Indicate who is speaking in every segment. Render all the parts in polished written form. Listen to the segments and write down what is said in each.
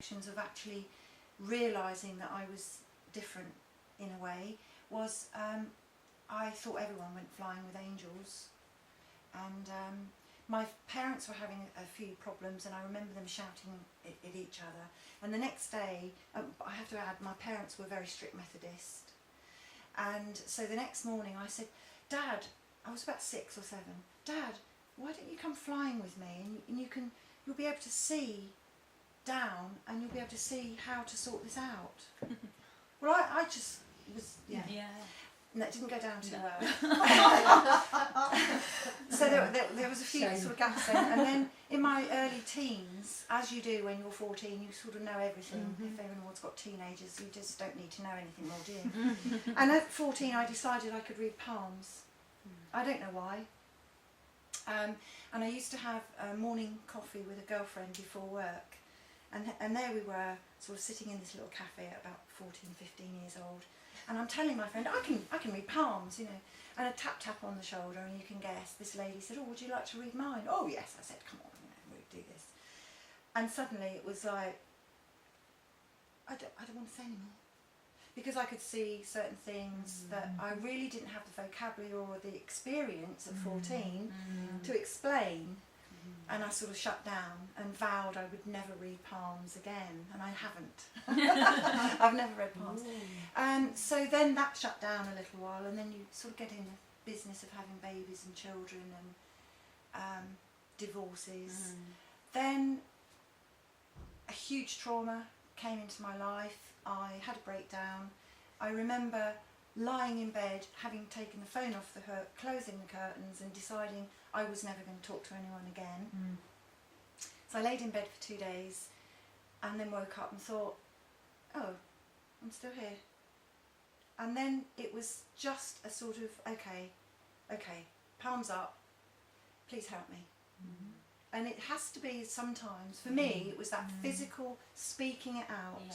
Speaker 1: functions of actually realising that I was different in a way was I thought everyone went flying with angels, and my parents were having a few problems, and I remember them shouting at each other. And the next day, I have to add, my parents were very strict Methodist, and so the next morning I said, Dad, I was about 6 or 7, Dad, why don't you come flying with me, and you'll be able to see down, and you'll be able to see how to sort this out. Well, I just was, yeah. And that didn't go down too well. So there was a few sort of gaps there. And then in my early teens, as you do when you're 14, you sort of know everything. If anyone's got teenagers, you just don't need to know anything more, do you? And at 14, I decided I could read palms. I don't know why. And I used to have a morning coffee with a girlfriend before work. And there we were, sort of sitting in this little cafe at about 14, 15 years old. And I'm telling my friend, I can read palms, you know. And a tap on the shoulder, and you can guess. This lady said, oh, would you like to read mine? Oh, yes. I said, come on, you know, we'll do this. And suddenly it was like, I don't want to say anymore. Because I could see certain things that I really didn't have the vocabulary or the experience at 14 to explain. And I sort of shut down and vowed I would never read palms again, and I haven't. I've never read palms. So then that shut down a little while, and then you sort of get in the business of having babies and children and divorces. Then a huge trauma came into my life. I had a breakdown. I remember lying in bed, having taken the phone off the hook, closing the curtains, and deciding I was never going to talk to anyone again. So I laid in bed for 2 days, and then woke up and thought, oh, I'm still here. And then it was just a sort of, okay, palms up, please help me. And it has to be sometimes, for me, it was that physical speaking it out.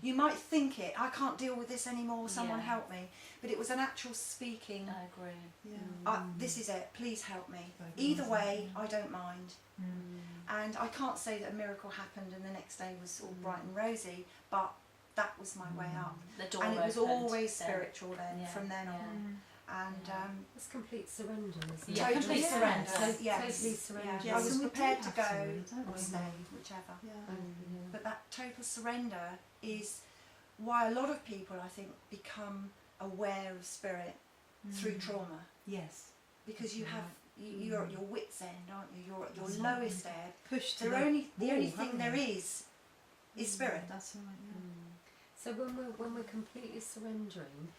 Speaker 1: You might think it, I can't deal with this anymore, someone help me. But it was an actual speaking.
Speaker 2: I agree.
Speaker 1: This is it, please help me. Either way, I don't mind. And I can't say that a miracle happened and the next day was all bright and rosy, but that was my way up.
Speaker 2: The door
Speaker 1: and it was
Speaker 2: opened
Speaker 1: always
Speaker 2: then.
Speaker 1: spiritual then, from then on. And
Speaker 3: it's complete surrender, isn't it?
Speaker 2: Yeah, complete surrender.
Speaker 3: Totally surrender.
Speaker 1: I was prepared to go
Speaker 4: or
Speaker 1: or stay, whichever. But that total surrender is why a lot of people, I think, become aware of spirit through trauma.
Speaker 4: Yes.
Speaker 1: Because you have you're at your wits' end, aren't you? You're at your lowest ebb.
Speaker 4: Pushed to
Speaker 1: The only thing there is spirit.
Speaker 4: That's right.
Speaker 3: So when we're completely surrendering,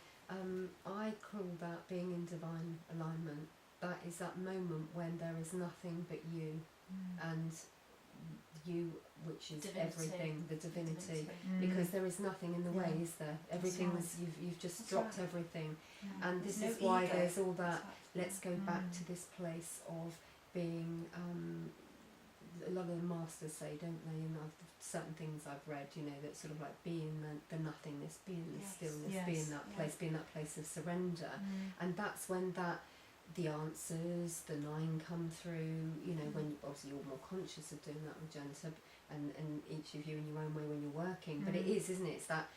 Speaker 3: I call that being in divine alignment. That is that moment when there is nothing but you, and you, which is
Speaker 2: Divinity.
Speaker 3: everything, the divinity, because there is nothing in the way, is there? Everything was, you've just dropped everything, and this
Speaker 1: There's
Speaker 3: is
Speaker 1: no
Speaker 3: why
Speaker 1: ego.
Speaker 3: there's all that. Let's go back to this place of being. A lot of the masters say, don't they, in certain things I've read, you know, that sort of like being the nothingness, being the stillness, being that place of surrender, and that's when the answers, the 9 come through, you know, when obviously you're more conscious of doing that, Magenta, and each of you in your own way when you're working, but it is, isn't it, it's that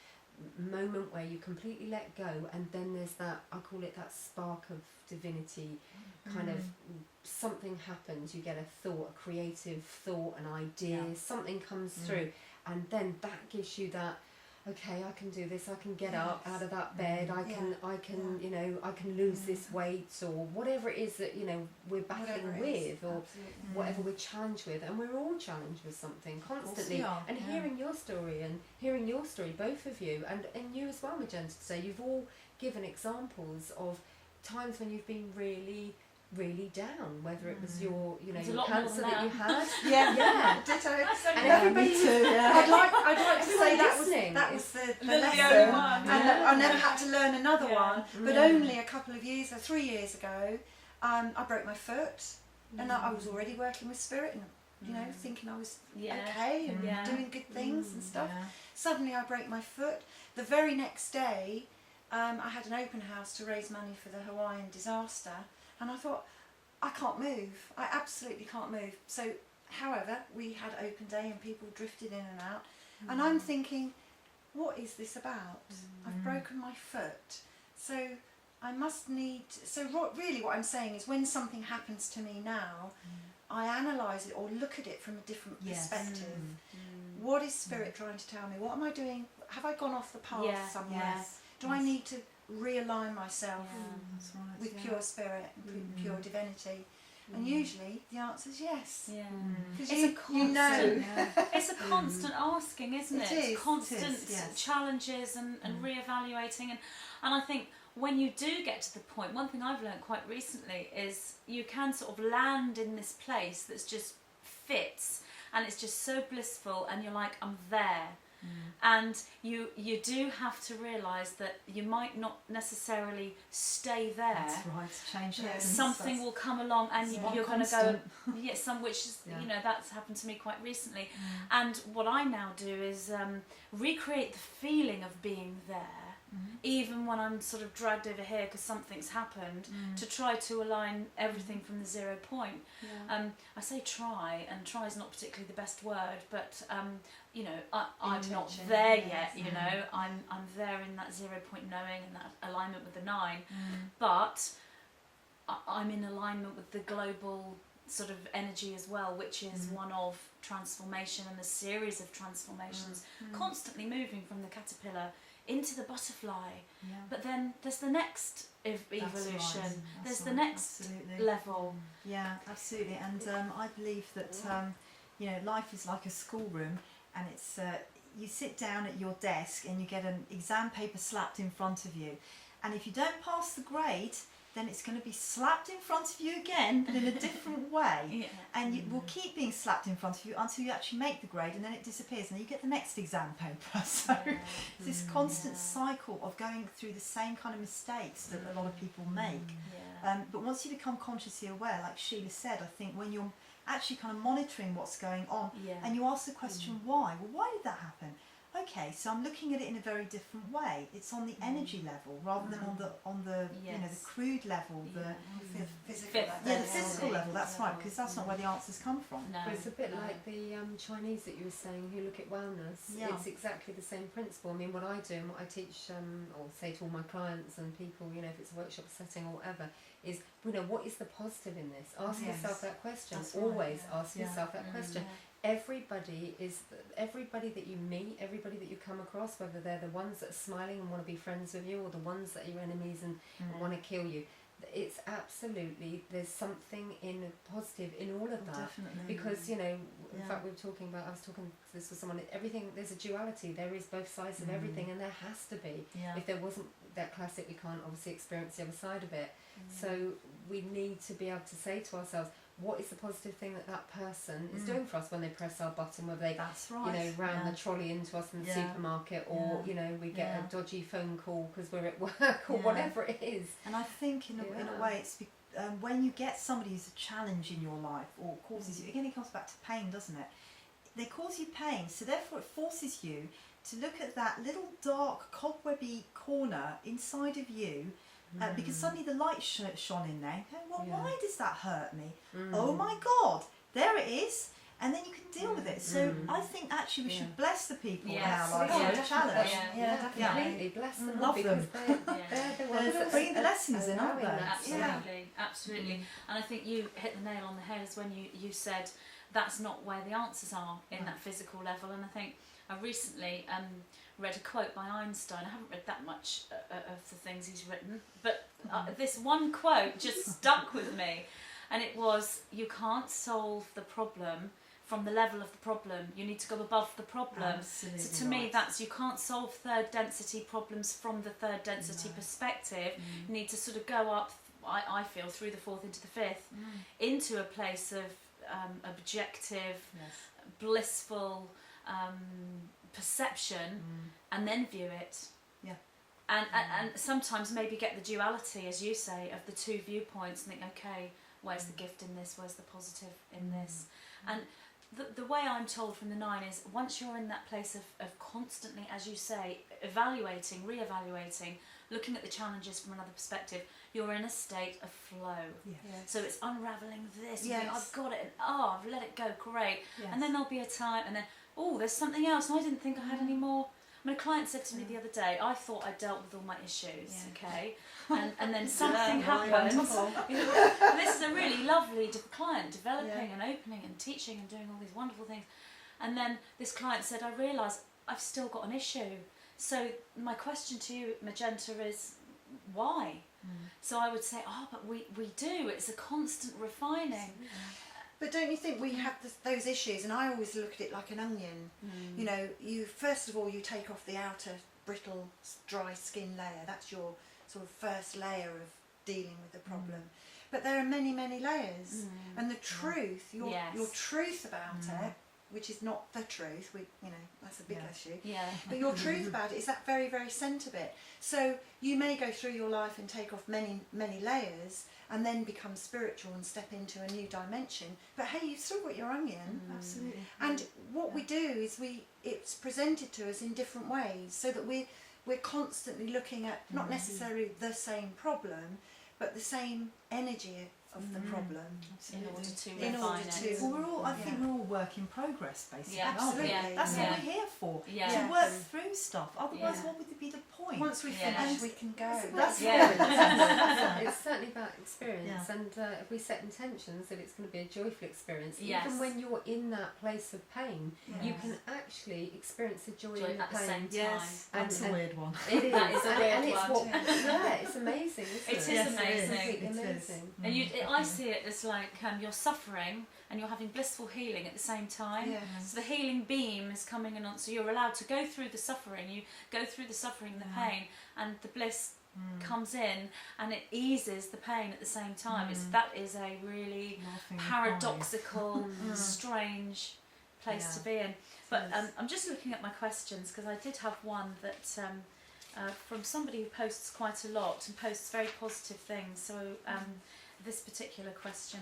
Speaker 3: moment where you completely let go, and then there's that, I call it that spark of divinity, kind of something happens, you get a thought, a creative thought, an idea, something comes through, and then that gives you that, okay, I can do this, I can get up out of that bed, I can you know, I can lose this weight, or whatever it is that, you know, we're battling with, or whatever we're challenged with, and we're all challenged with something constantly. And hearing your story, both of you, and you as well, Magenta, today, you've all given examples of times when you've been really down, whether it was your, you know, your cancer that you had.
Speaker 1: Ditto.
Speaker 3: And everybody
Speaker 1: I'd like to say that was the lesson, and that I never had to learn another one. But only a couple of years, 3 years ago, I broke my foot, and I was already working with spirit, and you know, thinking I was okay and doing good things and stuff. Suddenly, I broke my foot. The very next day, I had an open house to raise money for the Hawaiian disaster. And I thought, I can't move. I absolutely can't move. So, however, we had open day and people drifted in and out. And I'm thinking, what is this about? I've broken my foot. So I must need, really what I'm saying is when something happens to me now, I analyse it or look at it from a different perspective. What is Spirit trying to tell me? What am I doing? Have I gone off the path somewhere? Do I need to realign myself with pure Spirit and pure divinity? And usually the answer is yes.
Speaker 2: Yeah.
Speaker 1: Because
Speaker 2: It's a constant, it's a constant asking, isn't it?
Speaker 1: It is,
Speaker 2: Constant
Speaker 1: it is, yes.
Speaker 2: challenges and re-evaluating. And I think when you do get to the point, one thing I've learned quite recently is you can sort of land in this place that's just fits and it's just so blissful and you're like, I'm there. And you do have to realise that you might not necessarily stay there.
Speaker 4: That's right, change happens.
Speaker 2: Something will come along and you're going to go, which is, you know, that's happened to me quite recently. And what I now do is recreate the feeling of being there, even when I'm sort of dragged over here because something's happened, to try to align everything from the 0 point. I say try, and try is not particularly the best word, but you know, I'm not there yet. You know, I'm there in that 0 point knowing and that alignment with the 9, but I'm in alignment with the global sort of energy as well, which is one of transformation and a series of transformations, constantly moving from the caterpillar into the butterfly. But then there's the next evolution. There's the next level.
Speaker 4: Yeah, absolutely. And I believe that you know, life is like a schoolroom, and it's you sit down at your desk and you get an exam paper slapped in front of you, and if you don't pass the grade, then it's going to be slapped in front of you again, but in a different way. And it will keep being slapped in front of you until you actually make the grade, and then it disappears, and then you get the next exam paper. So it's this constant cycle of going through the same kind of mistakes that a lot of people make. But once you become consciously aware, like Sheela said, I think when you're actually kind of monitoring what's going on, and you ask the question, why? Well, why did that happen? Okay, so I'm looking at it in a very different way. It's on the energy level rather than on the you know, the crude level, the
Speaker 1: physical level.
Speaker 4: the physical level. That's right, because that's not where the answers come from.
Speaker 2: No.
Speaker 3: But it's a bit like the Chinese that you were saying who look at wellness. It's exactly the same principle. I mean, what I do and what I teach or say to all my clients and people, you know, if it's a workshop setting or whatever, is, you know, what is the positive in this? Ask yourself that question.
Speaker 4: That's right,
Speaker 3: Always ask yourself that question. Everybody that you meet, everybody that you come across, whether they're the ones that are smiling and want to be friends with you or the ones that are your enemies and want to kill you, it's absolutely, there's something in positive in all of that.
Speaker 4: Definitely.
Speaker 3: Because, you know, in fact I was talking to this with someone, everything, there's a duality, there is both sides of everything, and there has to be. If there wasn't that classic, we can't obviously experience the other side of it. So we need to be able to say to ourselves, what is the positive thing that that person is doing for us when they press our button, whether they you know, ram the trolley into us in the supermarket, or you know, we get a dodgy phone call because we're at work or whatever it is.
Speaker 4: And I think in a way it's when you get somebody who's a challenge in your life or causes you, again it comes back to pain, doesn't it? They cause you pain, so therefore it forces you to look at that little dark cobwebby corner inside of you. Because suddenly the light shone in there. Well, why does that hurt me? Oh my God, there it is. And then you can deal with it. So I think actually we should bless the people in our lives who are challenged.
Speaker 3: Definitely. Bless them.
Speaker 4: Love
Speaker 3: because
Speaker 4: them.
Speaker 3: they're the ones
Speaker 4: They're bringing the lessons in, aren't they?
Speaker 2: Absolutely, absolutely. And I think you hit the nail on the head as when you said that's not where the answers are in that physical level. And I think I recently read a quote by Einstein. I haven't read that much of the things he's written, but this one quote just stuck with me, and it was, you can't solve the problem from the level of the problem, you need to go above the problem.
Speaker 4: Absolutely.
Speaker 2: So to me that's, you can't solve third density problems from the third density perspective. You need to sort of go up, I feel, through the fourth into the fifth, into a place of objective, blissful perception, and then view it. And sometimes maybe get the duality, as you say, of the two viewpoints and think, okay, where's the gift in this, where's the positive in this? And the way I'm told from the 9 is, once you're in that place of constantly, as you say, evaluating, re-evaluating, looking at the challenges from another perspective, you're in a state of flow. So it's unravelling this, you think, I've got it, and I've let it go, great. And then there'll be a time, and then oh, there's something else, and I didn't think I had any more. I mean, a client said to me the other day, I thought I dealt with all my issues, okay, and then something happened. And this is a really lovely client, developing and opening and teaching and doing all these wonderful things. And then this client said, I realise I've still got an issue. So my question to you, Magenta, is why? So I would say, but we do. It's a constant refining.
Speaker 1: But don't you think we have those issues? And I always look at it like an onion. You know, you first of all you take off the outer brittle, dry skin layer. That's your sort of first layer of dealing with the problem. But there are many, many layers, and the truth, your truth about it, which is not the truth. That's a big issue.
Speaker 2: Yeah.
Speaker 1: But your truth about it is that very, very centre bit. So you may go through your life and take off many, many layers, and then become spiritual and step into a new dimension. But hey, you've still got your onion.
Speaker 4: Absolutely.
Speaker 1: And what we do is it's presented to us in different ways, so that we're constantly looking at not necessarily the same problem, but the same energy of the problem.
Speaker 2: In order to
Speaker 1: In
Speaker 2: refine
Speaker 1: order
Speaker 2: it.
Speaker 1: to-
Speaker 4: Well, we're all, I think we're all work in progress, basically.
Speaker 2: Yeah,
Speaker 4: aren't we?
Speaker 1: absolutely.
Speaker 4: That's
Speaker 2: Yeah.
Speaker 4: what we're here for.
Speaker 2: Yeah.
Speaker 4: To work through stuff. Otherwise,
Speaker 2: Yeah.
Speaker 4: what would be the point?
Speaker 1: Once we
Speaker 2: Yeah.
Speaker 1: finish, we can go.
Speaker 4: That's
Speaker 3: It's certainly about experience, and if we set intentions that it's going to be a joyful experience,
Speaker 2: Yes.
Speaker 3: even when you're in that place of pain, you
Speaker 1: Yes.
Speaker 3: can actually experience the joy
Speaker 2: Joy
Speaker 3: in the
Speaker 2: at the
Speaker 3: pain.
Speaker 2: same time.
Speaker 4: Yes, that's a weird one.
Speaker 3: It is.
Speaker 2: That is a
Speaker 3: and,
Speaker 2: weird
Speaker 3: and it's
Speaker 2: one.
Speaker 3: what, yeah, it's amazing, isn't
Speaker 2: It
Speaker 3: it?
Speaker 2: is
Speaker 4: Yes,
Speaker 2: amazing.
Speaker 3: Completely
Speaker 4: It is.
Speaker 3: amazing.
Speaker 2: And I see it as like you're suffering and you're having blissful healing at the same time.
Speaker 1: Yeah.
Speaker 2: So the healing beam is coming in on, so you're allowed to go through the suffering, you go through the suffering and the pain, and the bliss comes in and it eases the pain at the same time. That is a really
Speaker 4: Laughing
Speaker 2: paradoxical, strange place to be in. But
Speaker 3: Yes.
Speaker 2: I'm just looking at my questions, because I did have one that from somebody who posts quite a lot and posts very positive things. So this particular question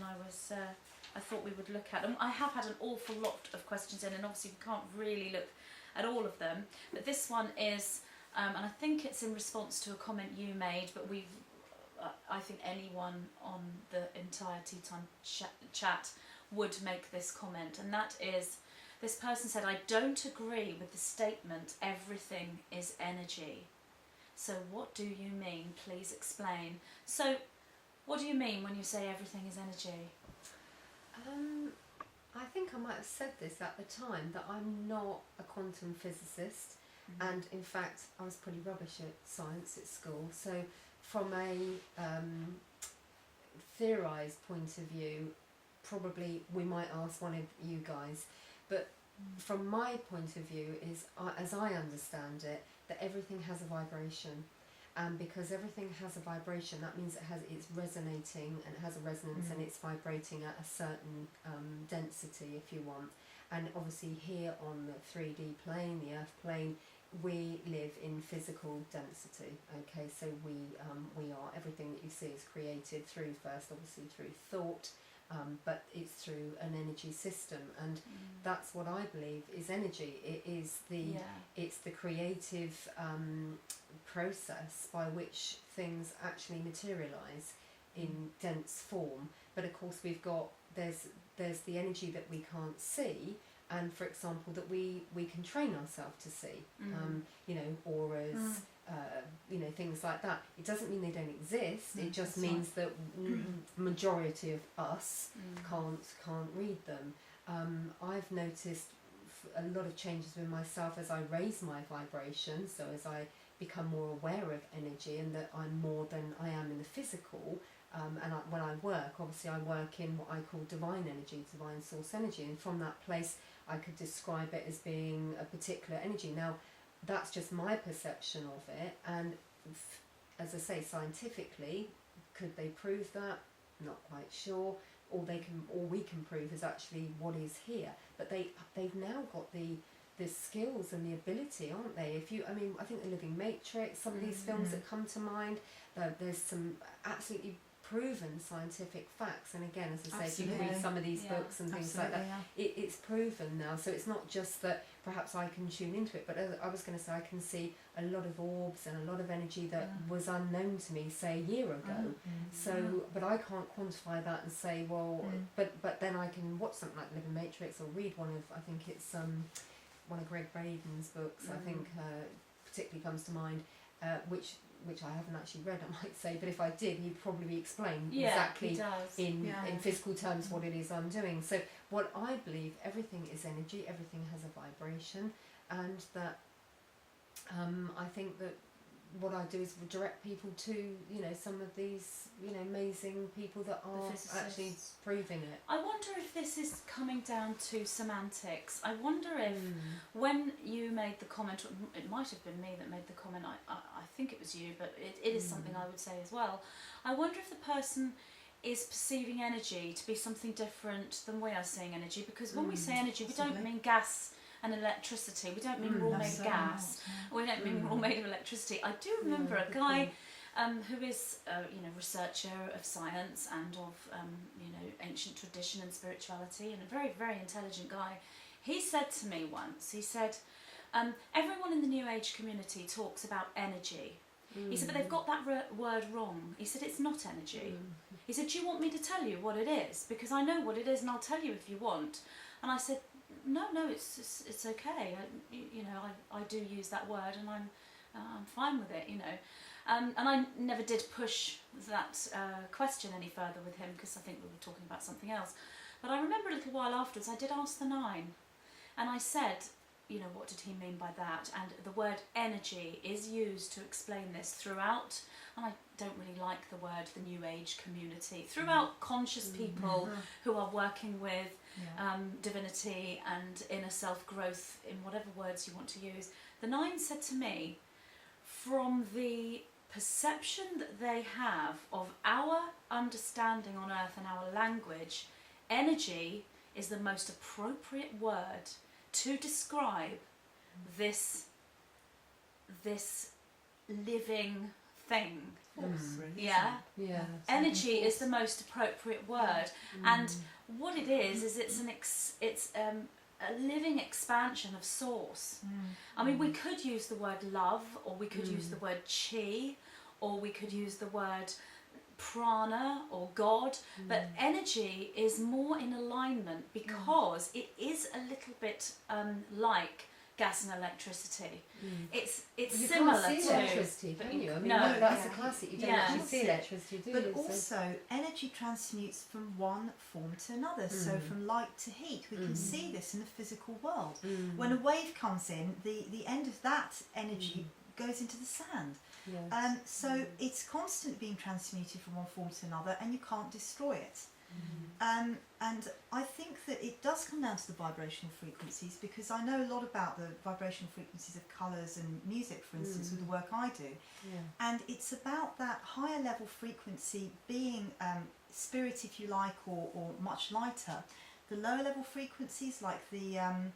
Speaker 2: I thought we would look at. And I have had an awful lot of questions in, and obviously we can't really look at all of them. But this one is, and I think it's in response to a comment you made, but I think anyone on the entire Tea Time chat would make this comment, and that is, this person said, I don't agree with the statement, everything is energy. So what do you mean? Please explain. So what do you mean when you say everything is energy?
Speaker 3: I think I might have said this at the time, that I'm not a quantum physicist, and in fact I was pretty rubbish at science at school, so from a theorised point of view, probably we might ask one of you guys, but from my point of view is, as I understand it, that everything has a vibration. And because everything has a vibration, that means it's resonating, and it has a resonance, and it's vibrating at a certain density, if you want. And obviously here on the 3D plane, the earth plane, we live in physical density. Okay, so we are, everything that you see is created through, first obviously through thought, but it's through an energy system, and that's what I believe is energy. It is it's the creative process by which things actually materialise in dense form. But of course we've got, there's the energy that we can't see, and for example that we can train ourselves to see, auras, things like that. It doesn't mean they don't exist, it just means that majority of us can't read them. I've noticed a lot of changes with myself as I raise my vibration, so as I become more aware of energy, and that I'm more than I am in the physical. When I work, obviously I work in what I call divine energy, divine source energy, and from that place I could describe it as being a particular energy. Now that's just my perception of it, and as I say, scientifically, could they prove that? Not quite sure. All we can prove is actually what is here. But they've now got the skills and the ability, aren't they? I think The Living Matrix, some of these films that come to mind, there's some absolutely proven scientific facts, and again, as I say, if you read some of these books and things like that, it's proven now. So it's not just that perhaps I can tune into it, but as I was going to say, I can see a lot of orbs and a lot of energy that was unknown to me, say, a year ago. So, but I can't quantify that and say, well, but then I can watch something like Living Matrix, or read one of, I think it's one of Greg Braden's books, I think particularly comes to mind, which I haven't actually read, I might say, but if I did, he'd probably explain exactly in physical terms what it is I'm doing. So what I believe, everything is energy, everything has a vibration, and that I think that what I do is direct people to, you know, some of these, you know, amazing people that are actually proving it.
Speaker 2: I wonder if this is coming down to semantics. I wonder if when you made the comment, it might have been me that made the comment, I think it was you, but it is something I would say as well. I wonder if the person is perceiving energy to be something different than we are seeing energy, because when we say energy, we don't mean gas and electricity. We don't mean we're all made of gas. We don't mean we're all made of electricity. I do remember a guy who is you know, researcher of science and of you know, ancient tradition and spirituality, and a very, very intelligent guy. He said to me once, he said, everyone in the New Age community talks about energy. He said, but they've got that word wrong. He said, it's not energy. He said, do you want me to tell you what it is? Because I know what it is and I'll tell you if you want. And I said, no, it's okay. You know, I do use that word, and I'm fine with it. You know, and I never did push that question any further with him, because I think we were talking about something else. But I remember a little while afterwards, I did ask the Nine, and I said, you know, what did he mean by that? And the word energy is used to explain this throughout, and I don't really like the word the New Age community, throughout conscious people who are working with divinity and inner self-growth, in whatever words you want to use. The Nine said to me, from the perception that they have of our understanding on earth and our language, energy is the most appropriate word to describe this living thing. Energy is the most appropriate word, and what it is it's a living expansion of source. I mean, we could use the word love, or we could use the word chi, or we could use the word prana or God, but energy is more in alignment, because it is a little bit like gas and electricity. It's similar
Speaker 3: can't see
Speaker 2: to
Speaker 3: electricity, can you? I mean,
Speaker 2: no,
Speaker 3: that's the classic. You don't actually see electricity, do
Speaker 4: but
Speaker 3: you?
Speaker 4: also, energy transmutes from one form to another. So from light to heat, we can see this in the physical world. When a wave comes in, the end of that energy goes into the sand.
Speaker 3: Yes.
Speaker 4: So it's constantly being transmuted from one form to another, and you can't destroy it. And I think that it does come down to the vibrational frequencies, because I know a lot about the vibrational frequencies of colours and music, for instance, with the work I do. And it's about that higher level frequency being spirit, if you like, or much lighter. The lower level frequencies, like some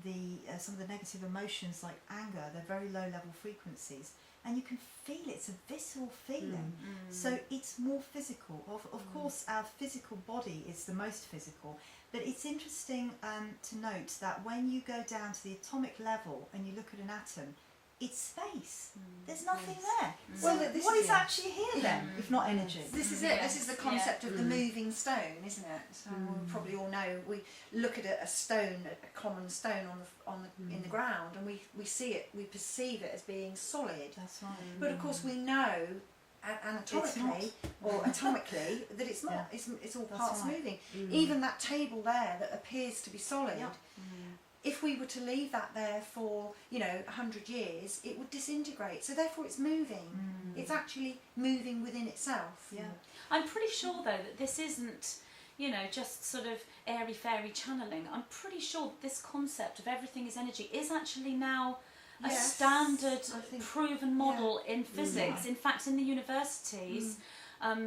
Speaker 4: of the negative emotions like anger, they're very low level frequencies, and you can feel it. It's a visceral feeling. So it's more physical. Of course, our physical body is the most physical, but it's interesting to note that when you go down to the atomic level and you look at an atom, it's space. There's nothing there.
Speaker 1: Well,
Speaker 4: So
Speaker 1: this
Speaker 4: what
Speaker 1: is
Speaker 4: is
Speaker 1: it.
Speaker 4: actually here then, if not energy?
Speaker 1: This is it. This is the concept of the moving stone, isn't it? So we probably all know. We look at a stone, a common stone in the ground, and we see it, we perceive it as being solid.
Speaker 4: That's right.
Speaker 1: But of course, we know anatomically or atomically that it's not. It's all
Speaker 4: That's
Speaker 1: parts
Speaker 4: right.
Speaker 1: moving. Even that table there that appears to be solid. If we were to leave that there for 100 years, it would disintegrate. So therefore, it's moving. It's actually moving within itself.
Speaker 4: Yeah.
Speaker 2: I'm pretty sure though that this isn't, just sort of airy-fairy channeling. I'm pretty sure that this concept of everything is energy is actually now a standard, proven model in physics. In fact, in the universities,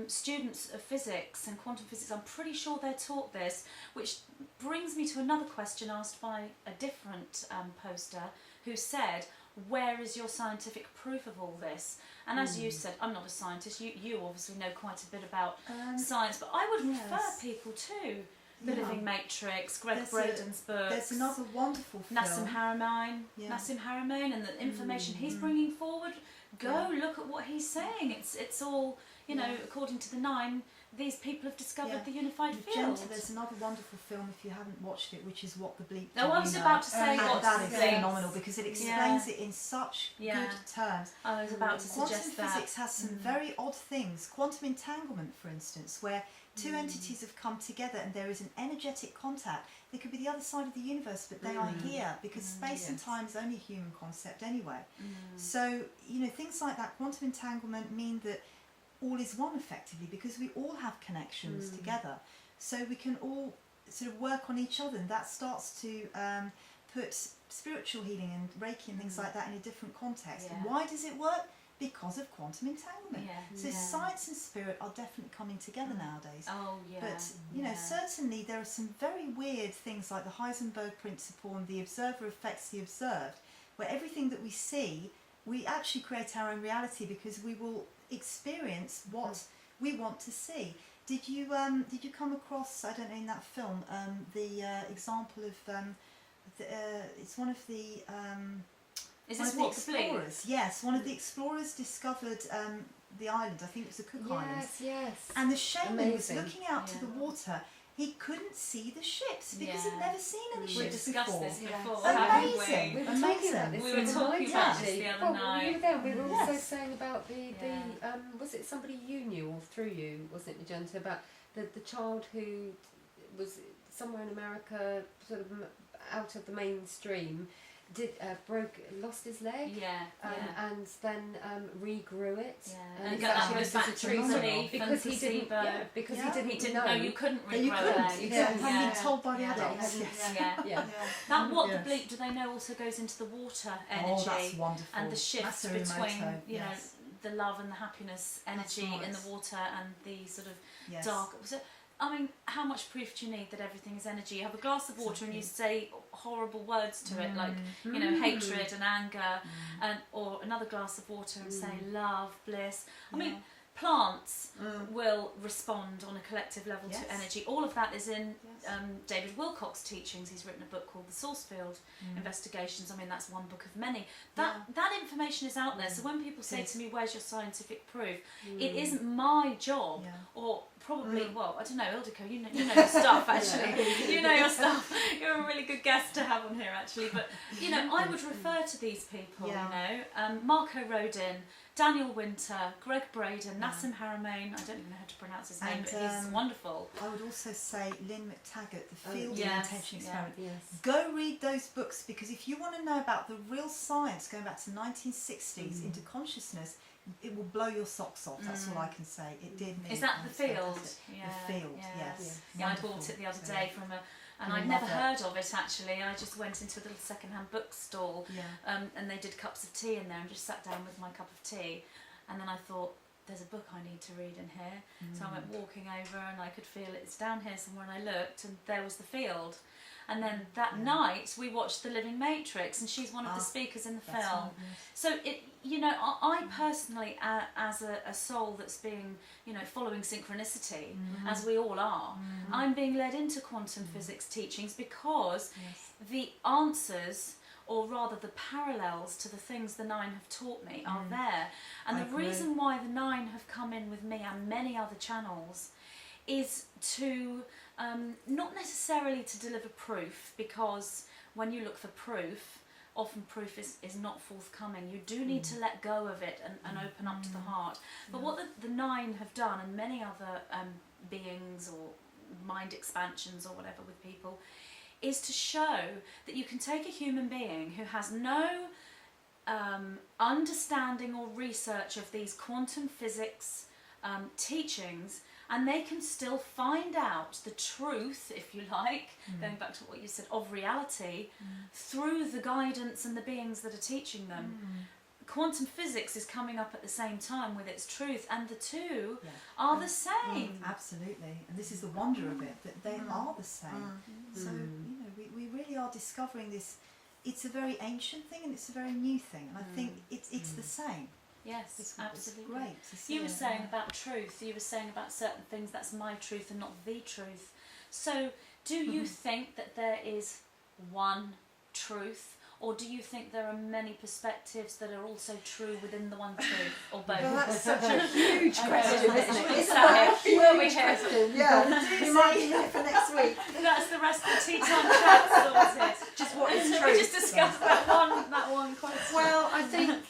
Speaker 2: students of physics and quantum physics, I'm pretty sure they're taught this, which brings me to another question asked by a different poster who said, where is your scientific proof of all this? And as you said, I'm not a scientist, you obviously know quite a bit about science, but I would refer people to The Living Matrix, Greg Braden's books.
Speaker 4: There's another wonderful film.
Speaker 2: Nassim Haramein, and the information he's bringing forward. Go look at what he's saying. It's all, according to the Nine, these people have discovered
Speaker 4: Yeah.
Speaker 2: the unified field.
Speaker 4: Magenta, there's another wonderful film if you haven't watched it, which is What the Bleep Do
Speaker 2: No, I
Speaker 4: You
Speaker 2: was
Speaker 4: Know?
Speaker 2: about to say
Speaker 1: yeah.
Speaker 2: what
Speaker 4: That is
Speaker 2: the bleep.
Speaker 4: phenomenal because it explains it in such good terms.
Speaker 2: I was about to
Speaker 4: Quantum
Speaker 2: suggest that.
Speaker 4: physics has some very odd things. Quantum entanglement, for instance, where two entities have come together and there is an energetic contact. They could be the other side of the universe, but they are here because space and time is only a human concept anyway. So, you know, things like that, quantum entanglement, mean that all is one effectively because we all have connections together. So we can all sort of work on each other, and that starts to put spiritual healing and Reiki and things like that in a different context.
Speaker 2: Yeah.
Speaker 4: Why does it work? Because of quantum entanglement.
Speaker 2: Yeah.
Speaker 4: So science and spirit are definitely coming together nowadays.
Speaker 2: Oh yeah.
Speaker 4: But you know, certainly there are some very weird things like the Heisenberg principle and the observer affects the observed, where everything that we see, we actually create our own reality because we will experience what we want to see. Did you come across, I don't know, in that film, the example of it's one of the
Speaker 2: Is
Speaker 4: one
Speaker 2: this
Speaker 4: of the
Speaker 2: what the bleep?
Speaker 4: explorers? Yes, one of the explorers discovered the island. I think it was the Cook Islands.
Speaker 3: Yes.
Speaker 4: And the shaman was
Speaker 3: Amazing.
Speaker 4: looking out to the water. He couldn't see the ships because he'd
Speaker 2: Yeah.
Speaker 4: never seen any
Speaker 2: We
Speaker 4: ships
Speaker 2: discussed
Speaker 4: before.
Speaker 2: this
Speaker 1: Yeah.
Speaker 2: before,
Speaker 4: Amazing.
Speaker 2: haven't
Speaker 3: We
Speaker 2: we?
Speaker 3: were talking about this
Speaker 2: We
Speaker 3: the
Speaker 2: were
Speaker 3: other
Speaker 2: talking
Speaker 3: night,
Speaker 2: about this
Speaker 3: actually.
Speaker 2: the other
Speaker 3: Well,
Speaker 2: night.
Speaker 3: we were there. We were also
Speaker 4: Yes.
Speaker 3: saying about the
Speaker 2: Yeah.
Speaker 3: was it somebody you knew or through you, wasn't it, Magenta, about the child who was somewhere in America, sort of out of the mainstream, lost his leg.
Speaker 2: Yeah.
Speaker 3: And then regrew it.
Speaker 2: Yeah.
Speaker 3: And
Speaker 2: And
Speaker 3: it's
Speaker 2: that
Speaker 3: actually
Speaker 2: goes back to
Speaker 3: visited
Speaker 2: belief and
Speaker 3: because he didn't.
Speaker 2: placebo.
Speaker 3: Yeah, because
Speaker 4: Yeah.
Speaker 3: he
Speaker 2: He
Speaker 3: didn't
Speaker 2: didn't know you couldn't
Speaker 4: That you
Speaker 2: regrow
Speaker 4: couldn't.
Speaker 2: a leg.
Speaker 4: Yeah,
Speaker 3: Exactly.
Speaker 4: having
Speaker 2: Yeah.
Speaker 4: been told by the
Speaker 1: Yeah.
Speaker 4: adults.
Speaker 3: Yeah.
Speaker 4: Yes.
Speaker 2: Yeah.
Speaker 3: Yeah.
Speaker 2: That what
Speaker 4: Yes.
Speaker 2: the bleep, do they know also goes into the water
Speaker 4: Oh,
Speaker 2: energy
Speaker 4: that's wonderful.
Speaker 2: and the shifts
Speaker 4: Masaru
Speaker 2: between
Speaker 4: Emoto,
Speaker 2: you know
Speaker 4: yes.
Speaker 2: the love and the happiness energy
Speaker 4: right.
Speaker 2: in the water and the sort of
Speaker 4: Yes.
Speaker 2: dark. So, I mean, how much proof do you need that everything is energy? You have a glass of water and you say horrible words to it, like you know, hatred and anger, and or another glass of water and say love, bliss. I mean, plants will respond on a collective level
Speaker 4: Yes.
Speaker 2: to energy. All of that is in
Speaker 4: Yes.
Speaker 2: David Wilcock's teachings. He's written a book called The Source Field Investigations. I mean, that's one book of many. That information is out there. So when people say to me, "Where's your scientific proof?" It isn't my job,
Speaker 4: Yeah.
Speaker 2: or probably, well, I don't know, Ildiko, you know your stuff actually. You know your stuff. You're a really good guest to have on here actually. But you know, I would refer to these people.
Speaker 4: Yeah.
Speaker 2: You know, Marco Rodin, Daniel Winter, Greg Braden, Nassim Haramein. I don't even know how to pronounce his name,
Speaker 4: And,
Speaker 2: but he's wonderful.
Speaker 4: I would also say Lynn McTaggart, The Field of
Speaker 2: yes,
Speaker 4: Intention
Speaker 2: yeah.
Speaker 4: Experiment.
Speaker 3: Yes.
Speaker 4: Go read those books because if you want to know about the real science going back to the 1960s into consciousness, it will blow your socks off. That's all I can say. It did me.
Speaker 2: Is that
Speaker 4: and
Speaker 2: The
Speaker 4: it's
Speaker 2: Field?
Speaker 4: fantastic.
Speaker 2: Yeah,
Speaker 4: The Field,
Speaker 2: yeah.
Speaker 4: yes.
Speaker 2: Yeah, I
Speaker 4: Wonderful.
Speaker 2: bought it the other
Speaker 4: So,
Speaker 2: day from a, and
Speaker 4: I
Speaker 2: I'd never
Speaker 4: love it.
Speaker 2: heard of it actually. I just went into a little second-hand bookstall,
Speaker 4: Yeah.
Speaker 2: and they did cups of tea in there, and just sat down with my cup of tea, and then I thought, there's a book I need to read in here. So I went walking over, and I could feel it's down here somewhere, and I looked, and there was The Field. And then that night we watched The Living Matrix, and she's one of the speakers in the
Speaker 4: That's
Speaker 2: film.
Speaker 4: right, yes.
Speaker 2: So it, you know, I personally, as a soul that's being, you know, following synchronicity, as we all are, I'm being led into quantum physics teachings because the answers, or rather the parallels to the things the Nine have taught me, are there. And
Speaker 4: I
Speaker 2: the
Speaker 4: agree.
Speaker 2: reason why the Nine have come in with me and many other channels is to not necessarily to deliver proof, because when you look for proof, often proof is not forthcoming. You do need to let go of it and open up to the heart. But what the Nine have done, and many other beings or mind expansions or whatever with people, is to show that you can take a human being who has no understanding or research of these quantum physics teachings, and they can still find out the truth, if you like, going back to what you said, of reality through the guidance and the beings that are teaching them. Quantum physics is coming up at the same time with its truth, and the two are the same.
Speaker 4: Absolutely, and this is the wonder of it, that they are the same. So, you know, we really are discovering this. It's a very ancient thing and it's a very new thing, and I think it's the same.
Speaker 2: Yes,
Speaker 4: It's
Speaker 2: absolutely.
Speaker 4: great to see.
Speaker 2: You were
Speaker 4: it.
Speaker 2: saying about truth, you were saying about certain things, that's my truth and not the truth. So do you think that there is one truth, or do you think there are many perspectives that are also true within the one truth, or both?
Speaker 1: Well, that's such a huge question, isn't it?
Speaker 2: It's
Speaker 1: Isn't
Speaker 2: that
Speaker 1: that a
Speaker 2: here? Will we
Speaker 1: huge
Speaker 2: hear?
Speaker 1: question? Yeah, you might be here for next week.
Speaker 2: That's the rest of the tea time chat sorted.
Speaker 1: Just what is
Speaker 2: So
Speaker 1: true.
Speaker 2: we just discussed that one question.
Speaker 1: Well, I think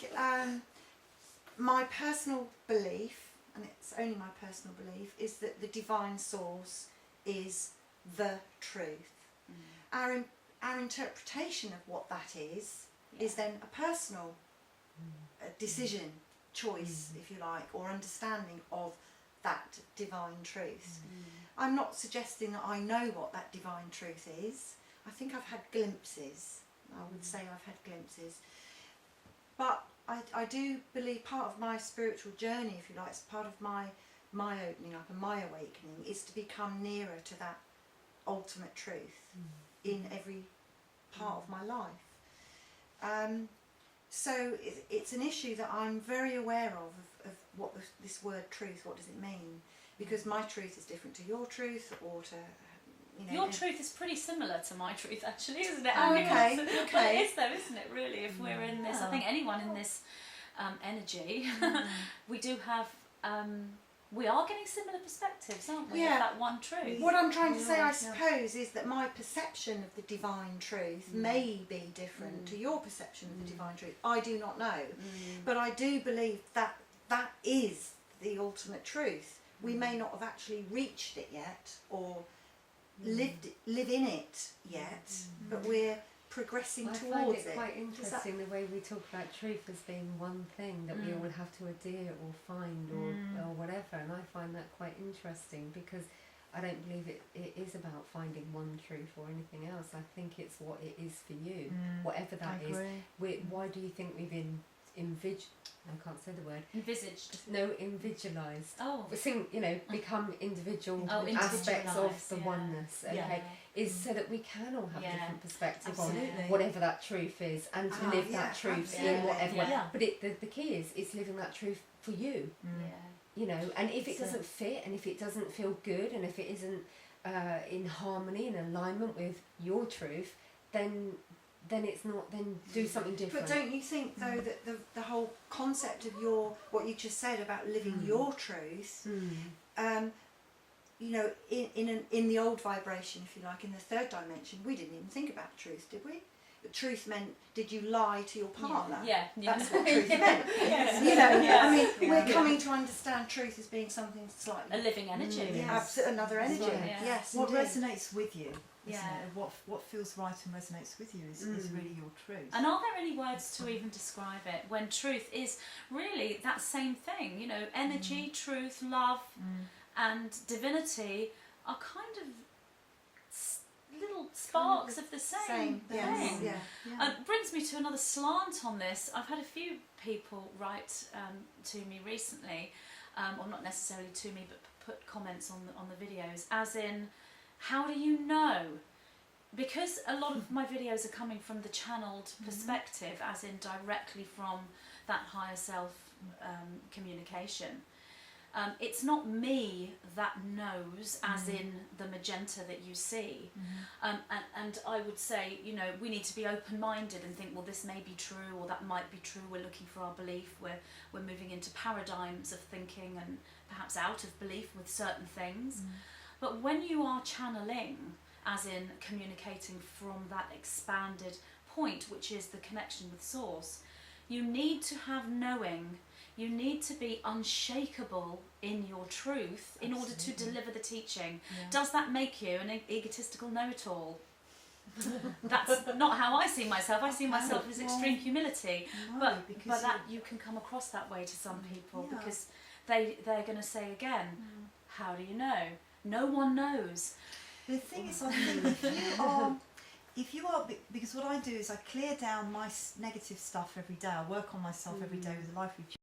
Speaker 1: my personal belief, and it's only my personal belief, is that the divine source is the truth. Our interpretation of what that is then a personal decision, choice, if you like, or understanding of that divine truth. I'm not suggesting that I know what that divine truth is. I think I've had glimpses. I would say I've had glimpses. But I do believe part of my spiritual journey, if you like, it's part of my opening up and my awakening, is to become nearer to that ultimate truth in every part of my life. So it's an issue that I'm very aware of what this word truth, what does it mean? Because my truth is different to your truth, or to, you know...
Speaker 2: Your truth is pretty similar to my truth, actually, isn't it?
Speaker 1: Oh, okay,
Speaker 2: Well,
Speaker 1: okay.
Speaker 2: it is though, isn't it, really, if we're in this... I think anyone in this energy, we do have... we are getting similar perspectives, aren't we, of that one truth?
Speaker 1: What I'm trying to say, I suppose, is that my perception of the divine truth may be different to your perception of the divine truth. I do not know. But I do believe that that is the ultimate truth. We may not have actually reached it yet, or live in it yet, but we're progressing towards it.
Speaker 3: I find it quite interesting the way we talk about truth as being one thing that we all have to adhere or find or whatever, and I find that quite interesting, because I don't believe it is about finding one truth or anything else. I think it's what it is for you, whatever that is. Why do you think we've I can't say the word.
Speaker 2: Envisaged.
Speaker 3: No, individualised.
Speaker 2: Oh.
Speaker 3: Become individual aspects of the oneness. Okay, is so that we can all have different perspectives on whatever that truth is, and to live that truth in whatever way. But the key is it's living that truth for you. You know, and if it doesn't fit, and if it doesn't feel good, and if it isn't in harmony and alignment with your truth, then it's not. Then do something different.
Speaker 1: But don't you think, though, that the whole concept of what you just said about living your truth, you know, in the old vibration, if you like, in the third dimension, we didn't even think about truth, did we? But truth meant, did you lie to your partner? That's what truth meant. You know, I mean, we're coming to understand truth as being something slightly...
Speaker 2: A living energy.
Speaker 1: Another energy. Yes,
Speaker 4: what
Speaker 1: indeed.
Speaker 4: resonates with you? What feels right and resonates with you is really your truth.
Speaker 2: And are there any words to even describe it, when truth is really that same thing? You know, energy, truth, love and divinity are kind of little sparks of the same thing. Brings me to another slant on this. I've had a few people write to me recently, or not necessarily to me, but put comments on the videos, as in, how do you know? Because a lot of my videos are coming from the channeled perspective, as in directly from that higher self communication. It's not me that knows, as in the magenta that you see. And I would say, you know, we need to be open-minded and think, well, this may be true, or that might be true. We're looking for our belief. We're moving into paradigms of thinking, and perhaps out of belief with certain things. But when you are channeling, as in communicating from that expanded point, which is the connection with Source, you need to have knowing. You need to be unshakable in your truth in order to deliver the teaching. Does that make you an egotistical know-it-all? That's not how I see myself. I see myself as extreme humility. But that you can come across that way to some people, because they're going to say again, how do you know? No one knows.
Speaker 4: The thing is, I think if you are, because what I do is I clear down my negative stuff every day. I work on myself every day with the life review.